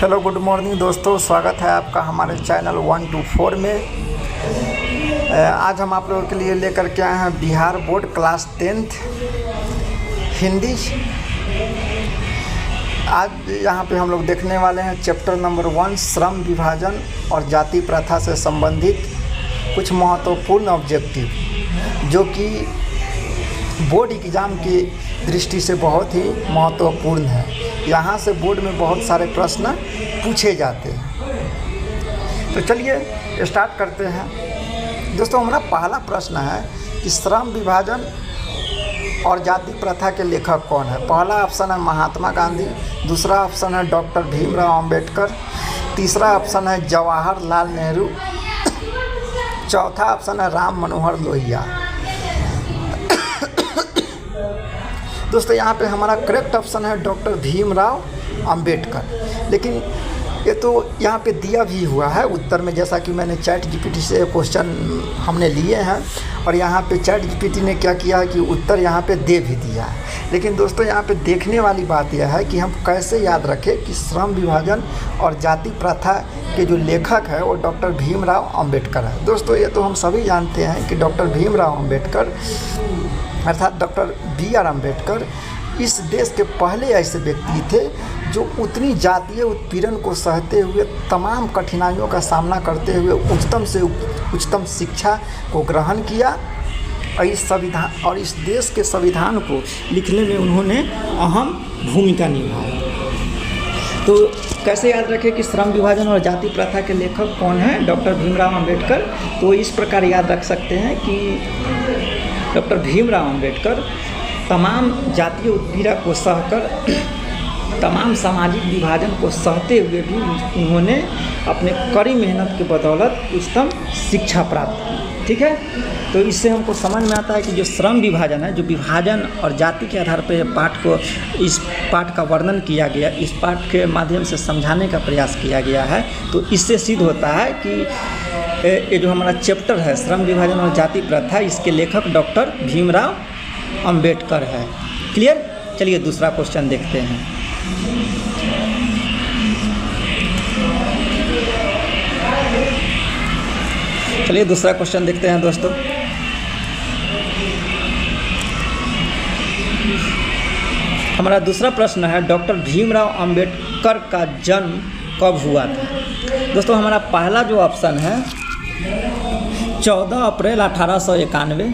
Hello good morning दोस्तों, स्वागत है आपका हमारे चैनल 1 to 4 में। आज हम आप लोगों के लिए लेकर के आए हैं Bihar board class 10th Hindi. आज यहाँ पे हम लोग देखने वाले हैं चैप्टर नंबर 1 श्रम विभाजन और जाति प्रथा से संबंधित कुछ महत्वपूर्ण ऑब्जेक्टिव, जो कि बोर्ड एग्ज़ाम की दृष्टि से बहुत ही महत्वपूर्ण है। यहाँ से बोर्ड में बहुत सारे प्रश्न पूछे जाते हैं। तो चलिए स्टार्ट करते हैं। दोस्तों, हमारा पहला प्रश्न है कि श्रम विभाजन और जाति प्रथा के लेखक कौन है। पहला ऑप्शन है महात्मा गांधी, दूसरा ऑप्शन है डॉक्टर भीमराव अंबेडकर, तीसरा ऑप्शन है जवाहरलाल नेहरू, चौथा ऑप्शन है राम मनोहर लोहिया। दोस्तों, यहाँ पे हमारा करेक्ट ऑप्शन है डॉक्टर भीमराव अंबेडकर। लेकिन ये तो यहाँ पे दिया भी हुआ है उत्तर में, जैसा कि मैंने चैट जीपीटी से क्वेश्चन हमने लिए हैं और यहाँ पे चैट जीपीटी ने क्या किया है कि उत्तर यहाँ पे दे भी दिया है। लेकिन दोस्तों, यहाँ पे देखने वाली बात यह है कि हम कैसे याद रखें कि श्रम विभाजन और जाति प्रथा के जो लेखक है वो डॉक्टर भीमराव अंबेडकर है। दोस्तों, ये तो हम सभी जानते हैं कि डॉक्टर भीमराव अंबेडकर अर्थात डॉक्टर बी.आर. अम्बेडकर इस देश के पहले ऐसे व्यक्ति थे जो उतनी जातीय उत्पीड़न को सहते हुए, तमाम कठिनाइयों का सामना करते हुए उच्चतम से उच्चतम शिक्षा को ग्रहण किया और इस देश के संविधान को लिखने में उन्होंने अहम भूमिका निभाई। तो कैसे याद रखें कि श्रम विभाजन और जाति प्रथा के लेखक कौन हैं? डॉक्टर भीमराव अंबेडकर। तो इस प्रकार याद रख सकते हैं कि डॉक्टर भीमराव अंबेडकर तमाम जातीय उत्पीड़न को सहकर, तमाम सामाजिक विभाजन को सहते हुए भी उन्होंने अपने कड़ी मेहनत के बदौलत उच्चतम शिक्षा प्राप्त की। ठीक है, तो इससे हमको समझ में आता है कि जो श्रम विभाजन है, जो विभाजन और जाति के आधार पर इस पाठ का वर्णन किया गया, इस पाठ के माध्यम से समझाने का प्रयास किया गया है। तो इससे सिद्ध होता है कि ये जो हमारा चैप्टर है श्रम विभाजन और जाति प्रथा, इसके लेखक डॉक्टर भीमराव अंबेडकर है। क्लियर? चलिए दूसरा क्वेश्चन देखते हैं। चलिए दूसरा क्वेश्चन देखते हैं दोस्तों। हमारा दूसरा प्रश्न है डॉक्टर भीमराव अंबेडकर का जन्म कब हुआ था। दोस्तों, हमारा पहला जो ऑप्शन है 14 अप्रैल 1891,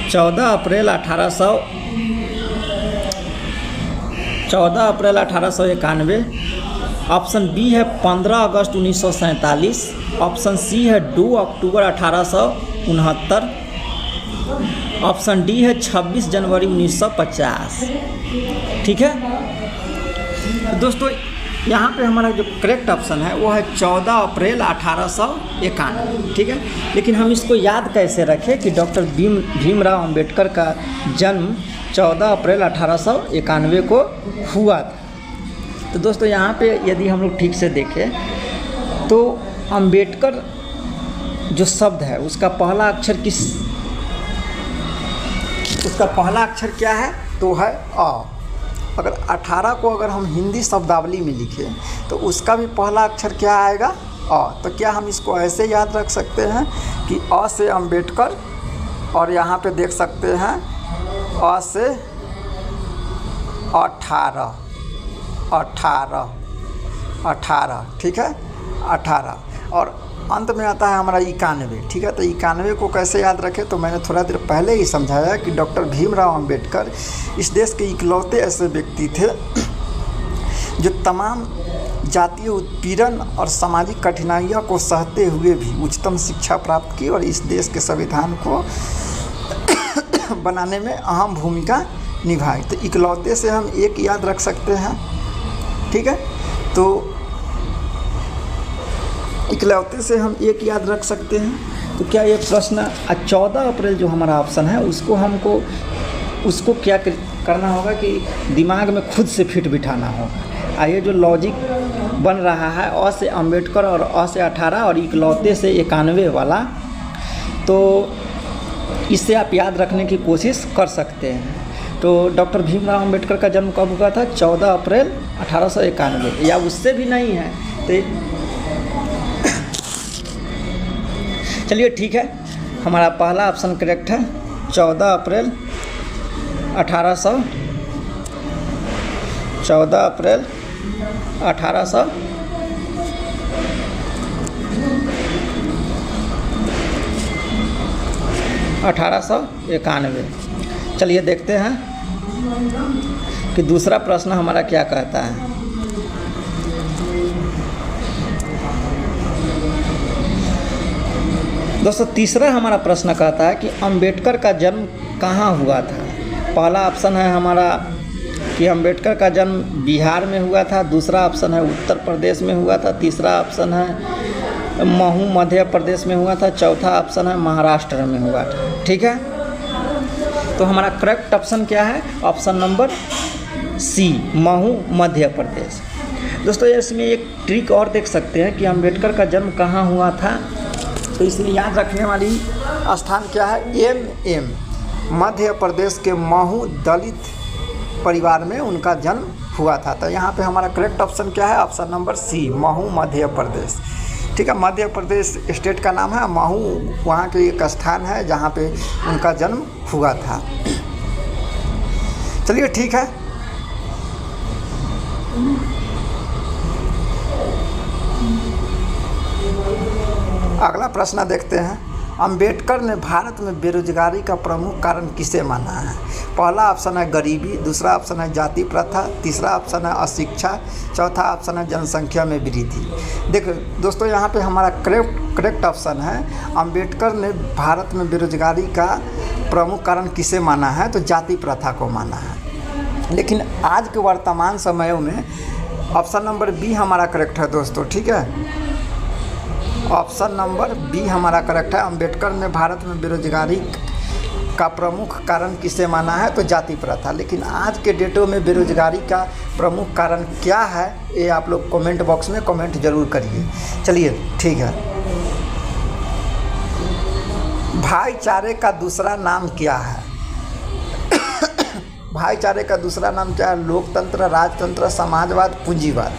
14 अप्रैल 1891। ऑप्शन बी है 15 अगस्त 1947, ऑप्शन सी है 2 अक्टूबर 1869, ऑप्शन डी है 26 जनवरी 1950। ठीक है, तो दोस्तों यहाँ पे हमारा जो करेक्ट ऑप्शन है वो है 14 अप्रैल 1891। ठीक है, लेकिन हम इसको याद कैसे रखें कि डॉक्टर भीमराव अंबेडकर का जन्म 14 अप्रैल 1891 को हुआ था। तो दोस्तों, यहाँ पे यदि हम लोग ठीक से देखें तो अंबेडकर जो शब्द है उसका पहला अक्षर क्या है? तो है अ। अगर 18 को अगर हम हिंदी शब्दावली में लिखें तो उसका भी पहला अक्षर क्या आएगा? अ। तो क्या हम इसको ऐसे याद रख सकते हैं कि अ से अंबेडकर, और यहाँ पे देख सकते हैं अ से 18। ठीक है, 18 और अंत में आता है हमारा 91। ठीक है, तो 91 को कैसे याद रखें? तो मैंने थोड़ा देर पहले ही समझाया कि डॉक्टर भीमराव अंबेडकर इस देश के इकलौते ऐसे व्यक्ति थे जो तमाम जातीय उत्पीड़न और सामाजिक कठिनाइयों को सहते हुए भी उच्चतम शिक्षा प्राप्त की और इस देश के संविधान को बनाने में अहम भूमिका निभाई। तो इकलौते से हम एक याद रख सकते हैं। ठीक है, तो इकलौते से हम एक याद रख सकते हैं। तो क्या ये प्रश्न 14 अप्रैल जो हमारा ऑप्शन है उसको क्या करना होगा कि दिमाग में खुद से फिट बिठाना होगा। ये जो लॉजिक बन रहा है अ से अंबेडकर और अ से 18 और इकलौते से 91 वाला, तो इससे आप याद रखने की कोशिश कर सकते हैं। तो डॉक्टर भीमराव अंबेडकर का जन्म कब हुआ था? 14 अप्रैल 1891, या उससे भी नहीं है तो चलिए ठीक है, हमारा पहला ऑप्शन करेक्ट है 14 अप्रैल 1800 14 अप्रैल 1891। चलिए देखते हैं कि दूसरा प्रश्न हमारा क्या कहता है। दोस्तों तीसरा हमारा प्रश्न कहता है कि अंबेडकर का जन्म कहाँ हुआ था। पहला ऑप्शन है हमारा कि अंबेडकर का जन्म बिहार में हुआ था, दूसरा ऑप्शन है उत्तर प्रदेश में हुआ था, तीसरा ऑप्शन है महू मध्य प्रदेश में हुआ था, चौथा ऑप्शन है महाराष्ट्र में हुआ था। ठीक है, तो हमारा करेक्ट ऑप्शन क्या है? Option number C, Mhow Madhya Pradesh. दोस्तों इसमें एक ट्रिक और देख सकते हैं कि अंबेडकर का जन्म कहाँ हुआ था, तो इसमें याद रखने वाली स्थान क्या है? एम मध्य प्रदेश के महू दलित परिवार में उनका जन्म हुआ था। तो यहाँ पे हमारा करेक्ट ऑप्शन क्या है? Option number C, Mhow Madhya Pradesh. ठीक है, मध्य प्रदेश स्टेट का नाम है, महू वहाँ के एक स्थान है जहाँ पे उनका जन्म हुआ था। चलिए ठीक है, अगला प्रश्न देखते हैं। अंबेडकर ने भारत में बेरोजगारी का प्रमुख कारण किसे माना है? पहला ऑप्शन है गरीबी, दूसरा ऑप्शन है जाति प्रथा, तीसरा ऑप्शन है अशिक्षा, चौथा ऑप्शन है जनसंख्या में वृद्धि। देखो दोस्तों यहाँ पे हमारा करेक्ट ऑप्शन है अंबेडकर ने भारत में बेरोजगारी का प्रमुख कारण किसे माना है? तो जाति प्रथा को माना है। लेकिन आज के वर्तमान समयों में ऑप्शन नंबर बी हमारा करेक्ट है दोस्तों। ठीक है, ऑप्शन नंबर बी हमारा करेक्ट है। अंबेडकर ने भारत में बेरोजगारी का प्रमुख कारण किसे माना है? तो जाति प्रथा। लेकिन आज के डेटों में बेरोजगारी का प्रमुख कारण क्या है, ये आप लोग कमेंट बॉक्स में कमेंट जरूर करिए। चलिए ठीक है, भाईचारे का दूसरा नाम क्या है? भाईचारे का दूसरा नाम क्या है? लोकतंत्र, राजतंत्र, समाजवाद, पूंजीवाद।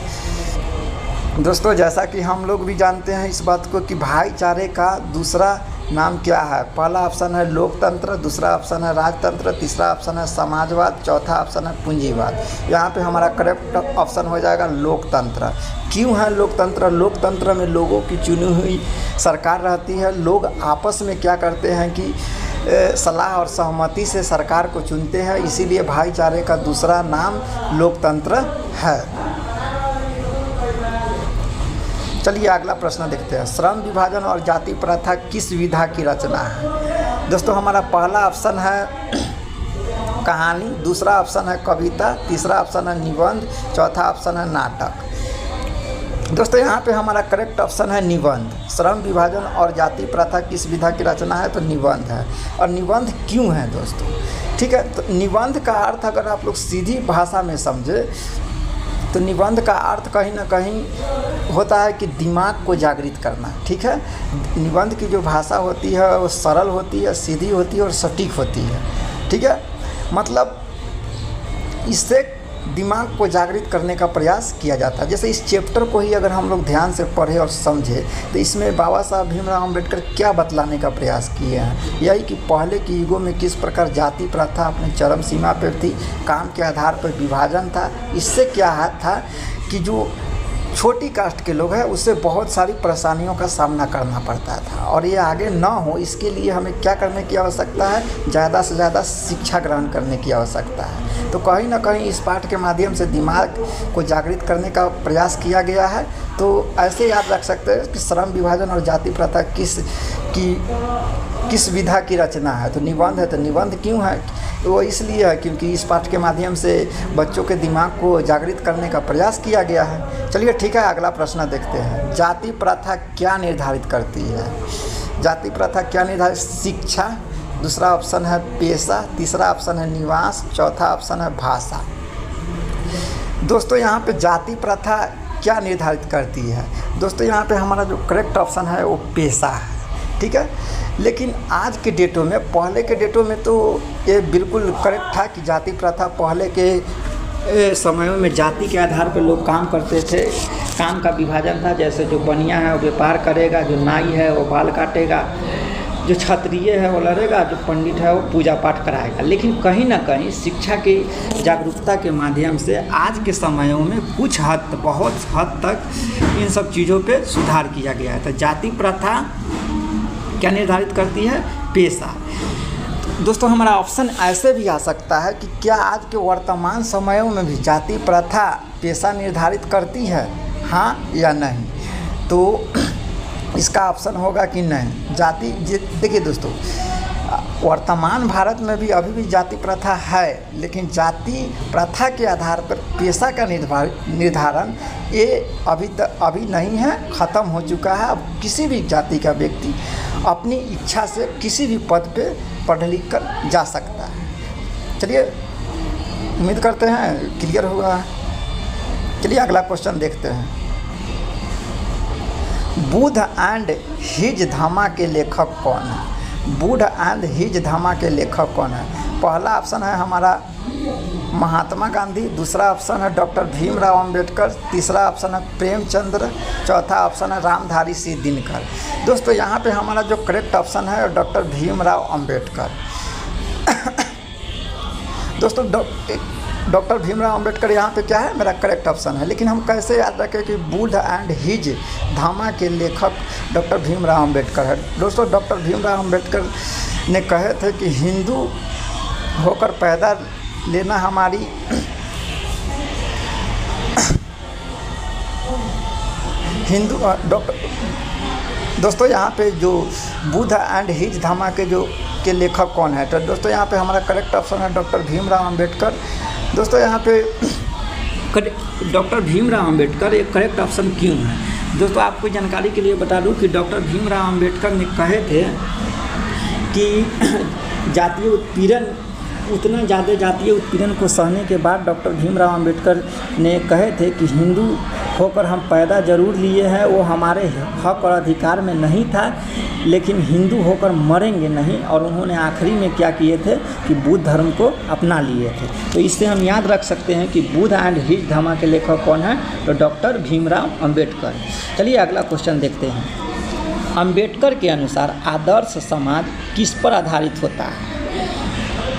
दोस्तों जैसा कि हम लोग भी जानते हैं इस बात को कि भाईचारे का दूसरा नाम क्या है। पहला ऑप्शन है लोकतंत्र, दूसरा ऑप्शन है राजतंत्र, तीसरा ऑप्शन है समाजवाद, चौथा ऑप्शन है पूंजीवाद। यहाँ पे हमारा करेक्ट ऑप्शन हो जाएगा लोकतंत्र। क्यों है लोकतंत्र? लोकतंत्र में लोगों की चुनी हुई सरकार रहती है। लोग आपस में क्या करते हैं कि सलाह और सहमति से सरकार को चुनते हैं, इसीलिए भाईचारे का दूसरा नाम लोकतंत्र है। चलिए अगला प्रश्न देखते हैं। श्रम विभाजन और जाति प्रथा किस विधा की रचना है? दोस्तों हमारा पहला ऑप्शन है कहानी, दूसरा ऑप्शन है कविता, तीसरा ऑप्शन है निबंध, चौथा ऑप्शन है नाटक। दोस्तों यहाँ पे हमारा करेक्ट ऑप्शन है निबंध। श्रम विभाजन और जाति प्रथा किस विधा की रचना है? तो निबंध है। और निबंध क्यों है दोस्तों? ठीक है, तो निबंध का अर्थ अगर आप लोग सीधी भाषा में समझे तो निबंध का अर्थ कहीं ना कहीं होता है कि दिमाग को जागृत करना। ठीक है, निबंध की जो भाषा होती है वो सरल होती है, सीधी होती है और सटीक होती है। ठीक है, मतलब इससे दिमाग को जागृत करने का प्रयास किया जाता है। जैसे इस चैप्टर को ही अगर हम लोग ध्यान से पढ़े और समझे तो इसमें बाबा साहब भीमराव अम्बेडकर क्या बतलाने का प्रयास किए हैं, यही कि पहले के युगों में किस प्रकार जाति प्रथा अपने चरम सीमा पर थी, काम के आधार पर विभाजन था। इससे क्या था कि जो छोटी कास्ट के लोग हैं उससे बहुत सारी परेशानियों का सामना करना पड़ता था, और ये आगे ना हो इसके लिए हमें क्या करने की आवश्यकता है? ज़्यादा से ज़्यादा शिक्षा ग्रहण करने की आवश्यकता है। तो कहीं ना कहीं इस पाठ के माध्यम से दिमाग को जागृत करने का प्रयास किया गया है। तो ऐसे याद रख सकते हैं कि श्रम विभाजन और जाति प्रथा किस विधा की रचना है? तो निबंध है। तो निबंध क्यों है? वो इसलिए है क्योंकि इस पाठ के माध्यम से बच्चों के दिमाग को जागृत करने का प्रयास किया गया है। चलिए ठीक है, अगला प्रश्न देखते हैं। जाति प्रथा क्या निर्धारित करती है? जाति प्रथा क्या निर्धारित? शिक्षा, दूसरा ऑप्शन है पेशा, तीसरा ऑप्शन है निवास, चौथा ऑप्शन है भाषा। दोस्तों यहाँ पे जाति प्रथा क्या निर्धारित करती है? दोस्तों यहाँ पे हमारा जो करेक्ट ऑप्शन है वो पेशा है। ठीक है। लेकिन आज के डेटों में, पहले के डेटों में तो ये बिल्कुल करेक्ट था कि जाति प्रथा पहले के समयों में जाति के आधार पर लोग काम करते थे, काम का विभाजन था। जैसे जो बनिया है वो व्यापार करेगा, जो नाई है वो बाल काटेगा, जो क्षत्रिय है वो लड़ेगा, जो पंडित है वो पूजा पाठ कराएगा। लेकिन कहीं ना कहीं शिक्षा की जागरूकता के माध्यम से आज के समयों में कुछ हद, बहुत हद तक इन सब चीज़ों पे सुधार किया गया है। तो जाति प्रथा क्या निर्धारित करती है? पेशा। दोस्तों हमारा ऑप्शन ऐसे भी आ सकता है कि क्या आज के वर्तमान समयों में भी जाति प्रथा पेशा निर्धारित करती है, हाँ या नहीं? तो इसका ऑप्शन होगा कि नहीं। जाति, देखिए दोस्तों, वर्तमान भारत में भी अभी भी जाति प्रथा है, लेकिन जाति प्रथा के आधार पर पेशा का निर्धारण ये अभी नहीं है, ख़त्म हो चुका है। अब किसी भी जाति का व्यक्ति अपनी इच्छा से किसी भी पद पे पढ़ लिख कर जा सकता है। चलिए, उम्मीद करते हैं क्लियर हुआ। चलिए अगला क्वेश्चन देखते हैं। बुद्ध एंड हिज धामा के लेखक कौन है? बुद्ध एंड हिज धामा के लेखक कौन है? पहला ऑप्शन है हमारा महात्मा गांधी, दूसरा ऑप्शन है डॉक्टर भीमराव अंबेडकर, तीसरा ऑप्शन है प्रेमचंद्र, चौथा ऑप्शन है रामधारी सिंह दिनकर। दोस्तों यहाँ पे हमारा जो करेक्ट ऑप्शन है डॉक्टर भीमराव अंबेडकर। दोस्तों डॉक्टर भीमराव अंबेडकर यहाँ पे क्या है, मेरा करेक्ट ऑप्शन है। लेकिन हम कैसे याद रखें कि बुद्ध एंड हिज धामा के लेखक डॉक्टर भीमराव अंबेडकर है? दोस्तों डॉक्टर भीमराव अंबेडकर ने कहे थे कि हिंदू होकर पैदा लेना हमारी हिंदू दोस्तों यहाँ पे जो बुद्ध एंड हिज धामा के लेखक कौन है? तो दोस्तों यहाँ पे हमारा करेक्ट ऑप्शन है डॉक्टर भीमराव अंबेडकर। दोस्तों यहाँ पे डॉक्टर भीमराव अंबेडकर एक करेक्ट ऑप्शन क्यों है? दोस्तों आपको जानकारी के लिए बता दूं कि डॉक्टर भीमराव अंबेडकर ने कहे थे कि जातीय उत्पीड़न, उतना ज़्यादा जातीय उत्पीड़न को सहने के बाद डॉक्टर भीमराव अंबेडकर ने कहे थे कि हिंदू होकर हम पैदा जरूर लिए हैं, वो हमारे हक और अधिकार में नहीं था, लेकिन हिंदू होकर मरेंगे नहीं। और उन्होंने आखिरी में क्या किए थे कि बुद्ध धर्म को अपना लिए थे। तो इससे हम याद रख सकते हैं कि बुद्ध एंड हिज धामा के लेखक कौन है? तो डॉक्टर भीमराव अंबेडकर। चलिए अगला क्वेश्चन देखते हैं। अंबेडकर के अनुसार आदर्श समाज किस पर आधारित होता है?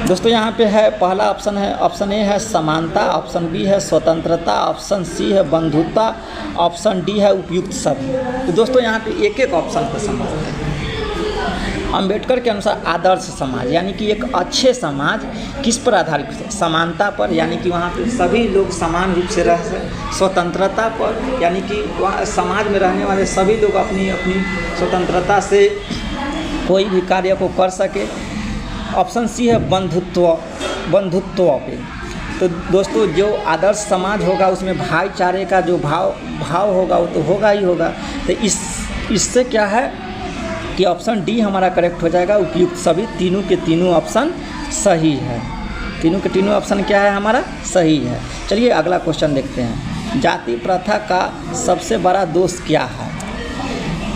दोस्तों यहाँ पे है, पहला ऑप्शन है, ऑप्शन ए है समानता, ऑप्शन बी है स्वतंत्रता, ऑप्शन सी है बंधुता, ऑप्शन डी है उपयुक्त सभी। तो दोस्तों यहाँ पे एक एक ऑप्शन को समझते हैं। अंबेडकर के अनुसार आदर्श समाज यानी कि एक अच्छे समाज किस पर आधारित है? समानता पर, यानी कि वहाँ पे सभी लोग समान रूप से रह सकें। स्वतंत्रता पर, यानी कि वहाँ समाज में रहने वाले सभी लोग अपनी अपनी स्वतंत्रता से कोई भी कार्य को कर सके। ऑप्शन सी है बंधुत्व पे। तो दोस्तों जो आदर्श समाज होगा उसमें भाईचारे का जो भाव होगा वो तो होगा ही होगा। तो इससे क्या है कि ऑप्शन डी हमारा करेक्ट हो जाएगा, उपयुक्त सभी। तीनों के तीनों ऑप्शन सही है। तीनों के तीनों ऑप्शन क्या है हमारा? सही है। चलिए अगला क्वेश्चन देखते हैं। जाति प्रथा का सबसे बड़ा दोष क्या है?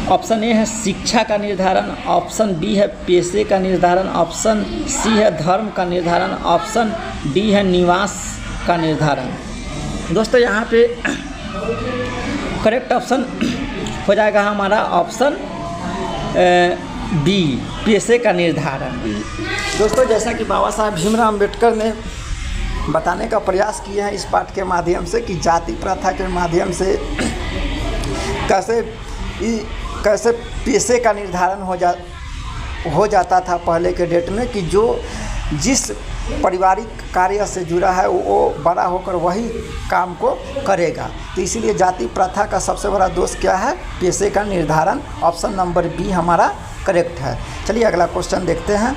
ऑप्शन ए है शिक्षा का निर्धारण, ऑप्शन बी है पेशे का निर्धारण, ऑप्शन सी है धर्म का निर्धारण, ऑप्शन डी है निवास का निर्धारण। दोस्तों यहाँ पे करेक्ट ऑप्शन हो जाएगा हमारा ऑप्शन बी, पेशे का निर्धारण। दोस्तों जैसा कि बाबा साहब भीमराव अंबेडकर ने बताने का प्रयास किया है इस पाठ के माध्यम से कि जाति प्रथा के माध्यम से कैसे पेशे का निर्धारण हो जाता था पहले के डेट में, कि जो जिस पारिवारिक कार्य से जुड़ा है वो बड़ा होकर वही काम को करेगा। तो इसीलिए जाति प्रथा का सबसे बड़ा दोष क्या है? पेशे का निर्धारण। ऑप्शन नंबर बी हमारा करेक्ट है। चलिए अगला क्वेश्चन देखते हैं।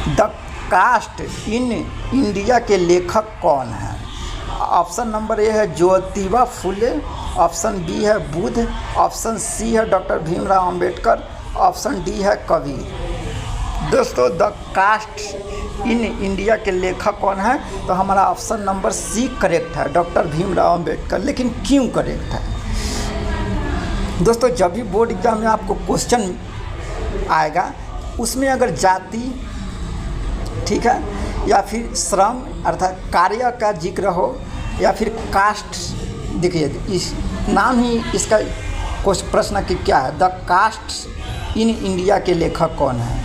द कास्ट इन इंडिया के लेखक कौन है? ऑप्शन नंबर ए है ज्योतिबा फुले, ऑप्शन बी है बुद्ध, ऑप्शन सी है doctor Bhimrao Ambedkar, option D है कबीर। दोस्तों द कास्ट इन इंडिया के लेखक कौन है? तो हमारा ऑप्शन नंबर सी करेक्ट है, डॉक्टर भीमराव अंबेडकर। लेकिन क्यों करेक्ट है? दोस्तों जब भी बोर्ड एग्जाम में आपको क्वेश्चन आएगा उसमें अगर जाति, ठीक है, या फिर श्रम अर्थात कार्य का जिक्र हो, या फिर कास्ट, देखिए इस नाम ही इसका कुछ प्रश्न कि क्या है, द कास्ट इन इंडिया के लेखक कौन है।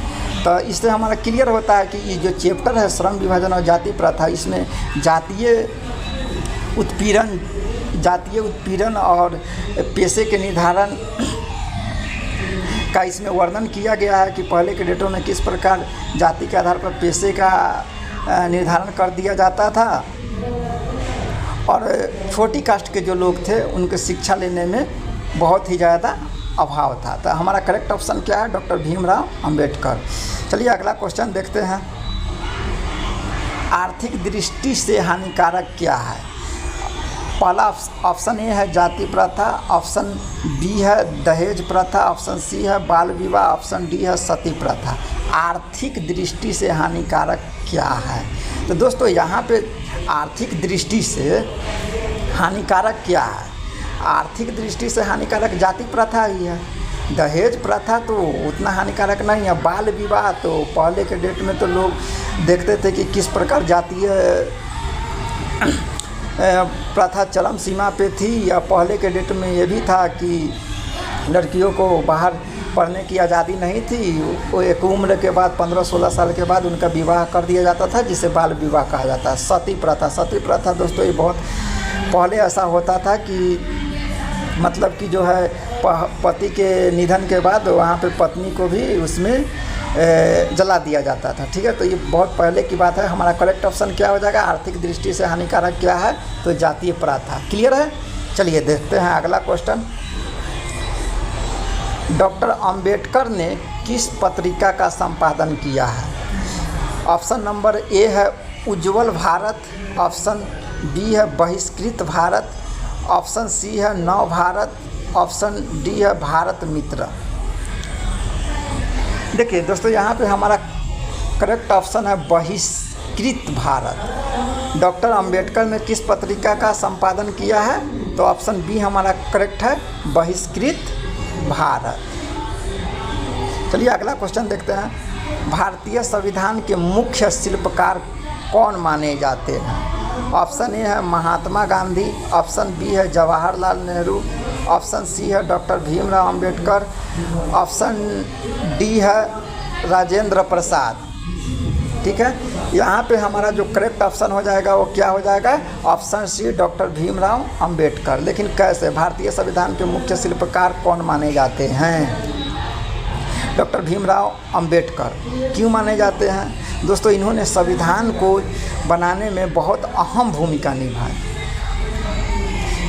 तो इससे हमारा क्लियर होता है कि ये जो चैप्टर है श्रम विभाजन और जाति प्रथा, इसमें जातीय उत्पीड़न और पेशे के निर्धारण का इसमें वर्णन किया गया है कि पहले के डेटों में किस प्रकार जाति के आधार पर पेशे का निर्धारण कर दिया जाता था और छोटी कास्ट के जो लोग थे उनके शिक्षा लेने में बहुत ही ज़्यादा अभाव था। तो हमारा करेक्ट ऑप्शन क्या है, डॉक्टर भीमराव अंबेडकर। चलिए अगला क्वेश्चन देखते हैं। आर्थिक दृष्टि से हानिकारक क्या है? पहला ऑप्शन ए है जाति प्रथा, ऑप्शन बी है दहेज प्रथा, ऑप्शन सी है बाल विवाह, ऑप्शन डी है सती प्रथा। आर्थिक दृष्टि से हानिकारक क्या है? तो दोस्तों यहाँ पे आर्थिक दृष्टि से हानिकारक क्या है? आर्थिक दृष्टि से हानिकारक जाति प्रथा ही है। दहेज प्रथा तो उतना हानिकारक नहीं है। बाल विवाह तो पहले के डेट में तो लोग देखते थे कि किस प्रकार जातीय प्रथा चरम सीमा पे थी, या पहले के डेट में ये भी था कि लड़कियों को बाहर पढ़ने की आज़ादी नहीं थी, वो एक उम्र के बाद 15-16 साल के बाद उनका विवाह कर दिया जाता था, जिसे बाल विवाह कहा जाता है। सती प्रथा दोस्तों ये बहुत पहले ऐसा होता था कि मतलब कि जो है पति के निधन के बाद वहाँ पे पत्नी को भी उसमें जला दिया जाता था, ठीक है। तो ये बहुत पहले की बात है। हमारा करेक्ट ऑप्शन क्या हो जाएगा? आर्थिक दृष्टि से हानिकारक क्या है? तो जातीय प्रथा। क्लियर है? चलिए देखते हैं अगला क्वेश्चन। डॉक्टर अंबेडकर ने किस पत्रिका का संपादन किया है? ऑप्शन नंबर ए है उज्ज्वल भारत, ऑप्शन बी है बहिष्कृत भारत, ऑप्शन सी है नव भारत, ऑप्शन डी है भारत मित्र। देखिए दोस्तों यहाँ पे हमारा करेक्ट ऑप्शन है बहिष्कृत भारत। डॉक्टर अंबेडकर ने किस पत्रिका का संपादन किया है? तो ऑप्शन बी हमारा करेक्ट है बहिष्कृत भारत। चलिए अगला क्वेश्चन देखते हैं। भारतीय संविधान के मुख्य शिल्पकार कौन माने जाते हैं? ऑप्शन ए है महात्मा गांधी, ऑप्शन बी है जवाहरलाल नेहरू, ऑप्शन सी है doctor Bhimrao Ambedkar, option D है राजेंद्र प्रसाद। ठीक है, यहाँ पे हमारा जो करेक्ट ऑप्शन हो जाएगा वो क्या हो जाएगा? Option C doctor Bhimrao Ambedkar. लेकिन कैसे? भारतीय संविधान के मुख्य शिल्पकार कौन माने जाते हैं? डॉक्टर भीमराव अंबेडकर। क्यों माने जाते हैं? दोस्तों इन्होंने संविधान को बनाने में बहुत अहम भूमिका निभाई,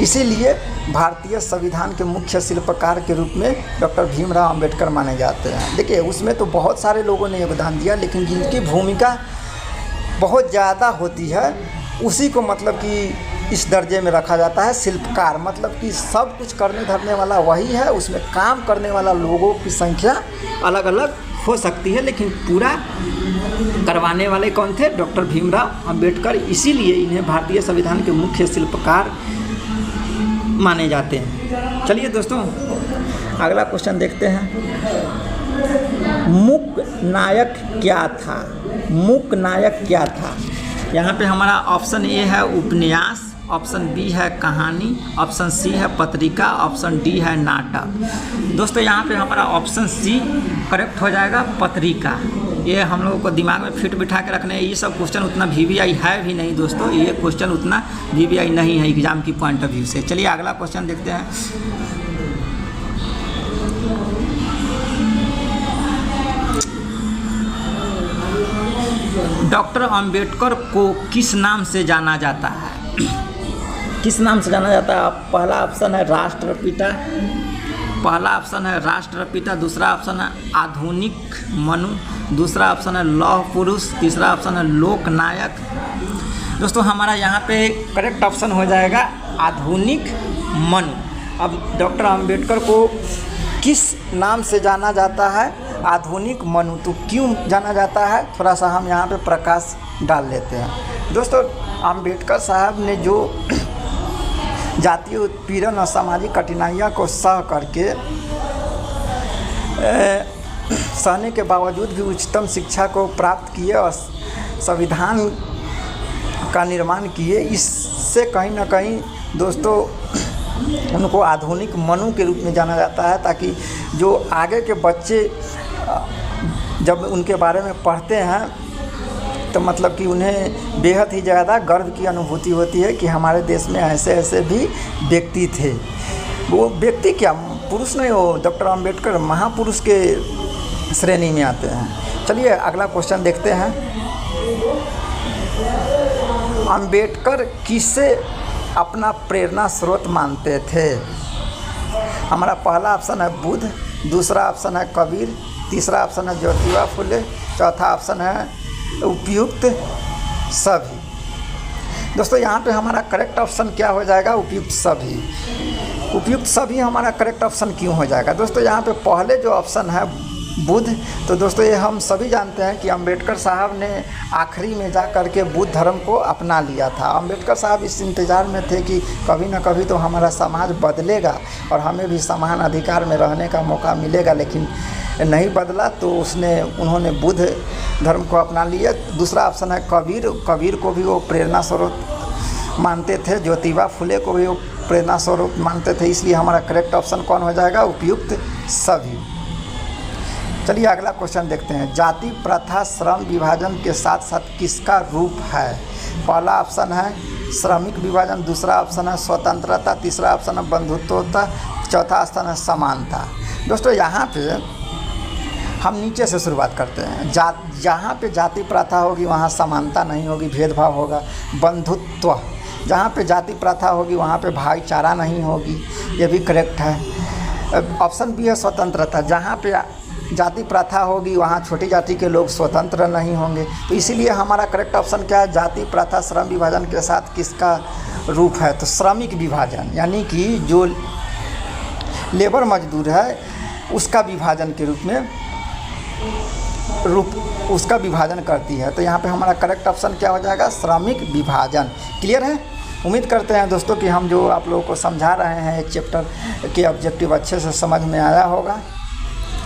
इसीलिए भारतीय संविधान के मुख्य शिल्पकार के रूप में डॉक्टर भीमराव अंबेडकर माने जाते हैं। देखिए उसमें तो बहुत सारे लोगों ने योगदान दिया, लेकिन जिनकी भूमिका बहुत ज़्यादा होती है उसी को मतलब कि इस दर्जे में रखा जाता है शिल्पकार। मतलब कि सब कुछ करने धरने वाला वही है, उसमें काम करने वाला लोगों की संख्या अलग अलग हो सकती है, लेकिन पूरा करवाने वाले कौन थे? डॉक्टर भीमराव अंबेडकर। इसीलिए इन्हें भारतीय संविधान के मुख्य शिल्पकार माने जाते हैं। चलिए दोस्तों अगला क्वेश्चन देखते हैं। मूक नायक क्या था? मूक नायक क्या था? यहाँ पे हमारा ऑप्शन ए है उपन्यास, ऑप्शन बी है कहानी, ऑप्शन सी है पत्रिका, ऑप्शन डी है नाटक। दोस्तों यहाँ पे हमारा ऑप्शन सी करेक्ट हो जाएगा, पत्रिका। ये हम लोगों को दिमाग में फिट बिठा के रखने, ये सब क्वेश्चन उतना VVI है भी नहीं दोस्तों, ये क्वेश्चन उतना VVI नहीं है एग्जाम की पॉइंट ऑफ व्यू से। चलिए अगला क्वेश्चन देखते हैं। डॉक्टर अंबेडकर को किस नाम से जाना जाता है? किस नाम से जाना जाता है? पहला ऑप्शन है राष्ट्रपिता, दूसरा ऑप्शन है आधुनिक मनु, दूसरा ऑप्शन है लौह पुरुष, तीसरा ऑप्शन है लोकनायक। दोस्तों हमारा यहाँ पे करेक्ट ऑप्शन हो जाएगा आधुनिक मनु। अब डॉक्टर अंबेडकर को किस नाम से जाना जाता है? आधुनिक मनु। तो क्यों जाना जाता है, थोड़ा सा हम यहाँ पे प्रकाश डाल लेते हैं। दोस्तों अंबेडकर साहब ने जो जातीय उत्पीड़न और सामाजिक कठिनाइयों को सह करके सहने के बावजूद भी उच्चतम शिक्षा को प्राप्त किए और संविधान का निर्माण किए। इससे कहीं ना कहीं दोस्तों उनको आधुनिक मनु के रूप में जाना जाता है, ताकि जो आगे के बच्चे जब उनके बारे में पढ़ते हैं तो मतलब कि उन्हें बेहद ही ज़्यादा गर्व की अनुभूति होती है कि हमारे देश में ऐसे ऐसे भी व्यक्ति थे। वो व्यक्ति क्या, पुरुष नहीं, वो डॉक्टर अंबेडकर महापुरुष के श्रेणी में आते हैं। चलिए अगला क्वेश्चन देखते हैं। अंबेडकर किसे अपना प्रेरणा स्रोत मानते थे? हमारा पहला ऑप्शन है बुद्ध, दूसरा ऑप्शन है कबीर, तीसरा ऑप्शन है ज्योतिबा फुले, चौथा ऑप्शन है उपयुक्त सभी। दोस्तों यहाँ पे हमारा करेक्ट ऑप्शन क्या हो जाएगा? उपयुक्त सभी। उपयुक्त सभी हमारा करेक्ट ऑप्शन क्यों हो जाएगा? दोस्तों यहाँ पे पहले जो ऑप्शन है बुद्ध, तो दोस्तों ये हम सभी जानते हैं कि अंबेडकर साहब ने आखिरी में जा कर के बुद्ध धर्म को अपना लिया था। अंबेडकर साहब इस इंतज़ार में थे कि कभी ना कभी तो हमारा समाज बदलेगा और हमें भी समान अधिकार में रहने का मौका मिलेगा, लेकिन नहीं बदला, तो उन्होंने बुद्ध धर्म को अपना लिया। दूसरा ऑप्शन है कबीर। कबीर को भी वो प्रेरणा स्रोत मानते थे, ज्योतिबा फुले को भी वो प्रेरणा स्रोत मानते थे, इसलिए हमारा करेक्ट ऑप्शन कौन हो जाएगा? उपयुक्त सभी। चलिए अगला क्वेश्चन देखते हैं। जाति प्रथा श्रम विभाजन के साथ साथ किसका रूप है? पहला ऑप्शन है श्रमिक विभाजन, दूसरा ऑप्शन है स्वतंत्रता, तीसरा ऑप्शन है बंधुत्वता, चौथा ऑप्शन है समानता। दोस्तों यहाँ पे हम नीचे से शुरुआत करते हैं। जहाँ पे जाति प्रथा होगी वहाँ समानता नहीं होगी, भेदभाव होगा। बंधुत्व, जहाँ पे जाति प्रथा होगी वहाँ पे भाईचारा नहीं होगी, ये भी करेक्ट है। ऑप्शन बी है स्वतंत्रता, जहाँ पे जाति प्रथा होगी वहाँ छोटी जाति के लोग स्वतंत्र नहीं होंगे, तो इसीलिए हमारा करेक्ट ऑप्शन क्या है? जाति प्रथा श्रम विभाजन के साथ किसका रूप है? तो श्रमिक विभाजन, यानी कि जो लेबर मजदूर है उसका विभाजन के रूप में उसका विभाजन करती है। तो यहाँ पे हमारा करेक्ट ऑप्शन क्या हो जाएगा? श्रमिक विभाजन। क्लियर है? उम्मीद करते हैं दोस्तों कि हम जो आप लोगों को समझा रहे हैं एक चैप्टर के ऑब्जेक्टिव अच्छे से समझ में आया होगा।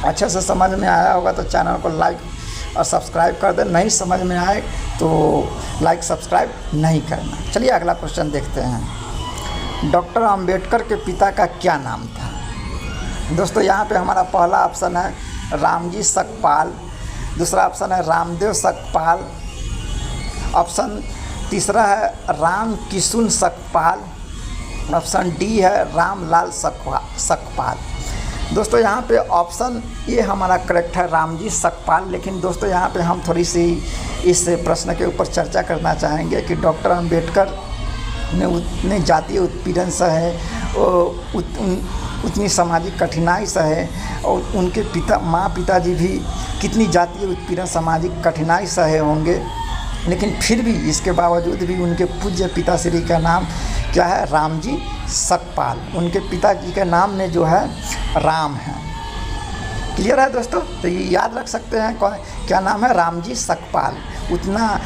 अच्छे से समझ में आया होगा तो चैनल को लाइक और सब्सक्राइब कर दें। नहीं समझ में आए तो लाइक सब्सक्राइब नहीं करना। चलिए अगला क्वेश्चन देखते हैं। डॉक्टर अंबेडकर के पिता का क्या नाम था? दोस्तों यहाँ पे हमारा पहला ऑप्शन है रामजी सकपाल, दूसरा ऑप्शन है रामदेव सकपाल, ऑप्शन तीसरा है राम किशुन सकपाल, ऑप्शन डी है रामलाल सकपाल। दोस्तों यहाँ पे ऑप्शन ये हमारा करेक्ट है रामजी सकपाल। लेकिन दोस्तों यहाँ पे हम थोड़ी सी इस प्रश्न के ऊपर चर्चा करना चाहेंगे कि डॉक्टर अंबेडकर ने उतने जातीय उत्पीड़न सहे, उतनी सामाजिक कठिनाई सहे, और उनके पिताजी भी कितनी जातीय उत्पीड़न सामाजिक कठिनाई सहे होंगे, लेकिन फिर भी इसके बावजूद भी उनके पूज्य पिताश्री का नाम क्या है? रामजी सकपाल। उनके पिताजी के नाम में जो है राम है। क्लियर है दोस्तों? तो ये याद रख सकते हैं क्या नाम है? रामजी सकपाल। उतना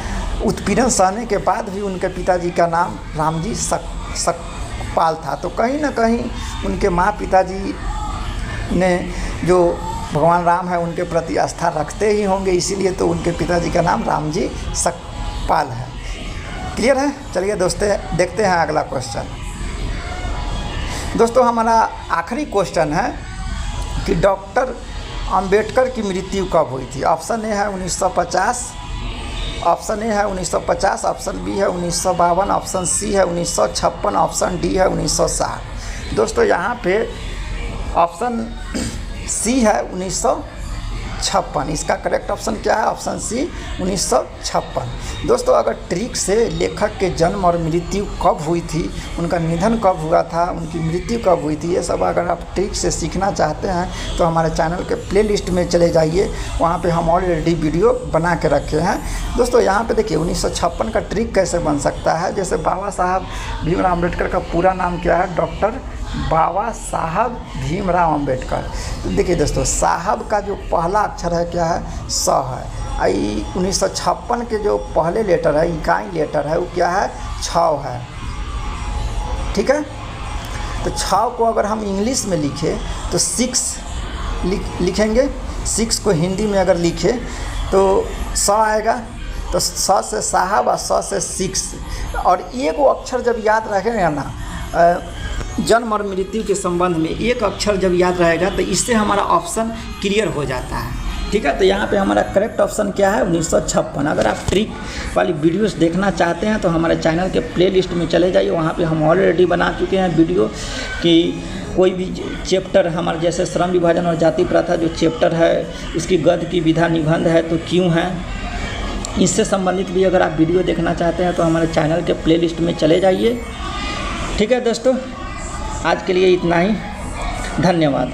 उत्पीड़न सहने के बाद भी उनके पिताजी का नाम रामजी सकपाल था। तो कहीं ना कहीं उनके पिताजी ने जो भगवान राम है उनके प्रति आस्था रखते ही होंगे, इसीलिए तो उनके पिताजी का नाम रामजी सकपाल है। क्लियर है? चलिए दोस्तों देखते हैं अगला क्वेश्चन। दोस्तों हमारा आखिरी क्वेश्चन है कि डॉक्टर अंबेडकर की मृत्यु कब हुई थी? ऑप्शन ए है 1950, ऑप्शन ए है 1950, ऑप्शन बी है 1952, ऑप्शन सी है 1956, ऑप्शन डी है 1960। दोस्तों यहाँ पे ऑप्शन सी है 1956। इसका करेक्ट ऑप्शन क्या है? Option C 1956। दोस्तों अगर ट्रिक से लेखक के जन्म और मृत्यु कब हुई थी, उनका निधन कब हुआ था, उनकी मृत्यु कब हुई थी, ये सब अगर आप ट्रिक से सीखना चाहते हैं तो हमारे चैनल के प्लेलिस्ट में चले जाइए, वहाँ पे हम ऑलरेडी वीडियो बना के रखे हैं। दोस्तों यहाँ पे देखिए 1956 का ट्रिक कैसे बन सकता है। जैसे बाबा साहब भीमराव अम्बेडकर का पूरा नाम क्या है? डॉक्टर बाबा साहब भीमराव अम्बेडकर। तो देखिए दोस्तों साहब का जो पहला अक्षर है क्या है? स है। 1956 के जो पहले लेटर है, इकाई लेटर है, वो क्या है? छ है। ठीक है? तो छ को अगर हम इंग्लिश में लिखें तो 6 लिखेंगे, 6 को हिंदी में अगर लिखे तो स आएगा, तो स से साहब और स से 6। और एक वो अक्षर जब याद रहेगा ना, जन्म और मृत्यु के संबंध में एक अक्षर जब याद रहेगा तो इससे हमारा ऑप्शन क्लियर हो जाता है। ठीक है, तो यहाँ पे हमारा करेक्ट ऑप्शन क्या है 1956। अगर आप ट्रिक वाली वीडियोस देखना चाहते हैं तो हमारे चैनल के प्लेलिस्ट में चले जाइए, वहाँ पे हम ऑलरेडी बना चुके हैं वीडियो कि कोई भी चैप्टर हमारे जैसे श्रम विभाजन और जाति प्रथा जो चैप्टर है, उसकी गद्य की विधा निबंध है तो क्यों है, इससे संबंधित भी अगर आप वीडियो देखना चाहते हैं तो हमारे चैनल के प्लेलिस्ट में चले जाइए। ठीक है दोस्तों, आज के लिए इतना ही, धन्यवाद।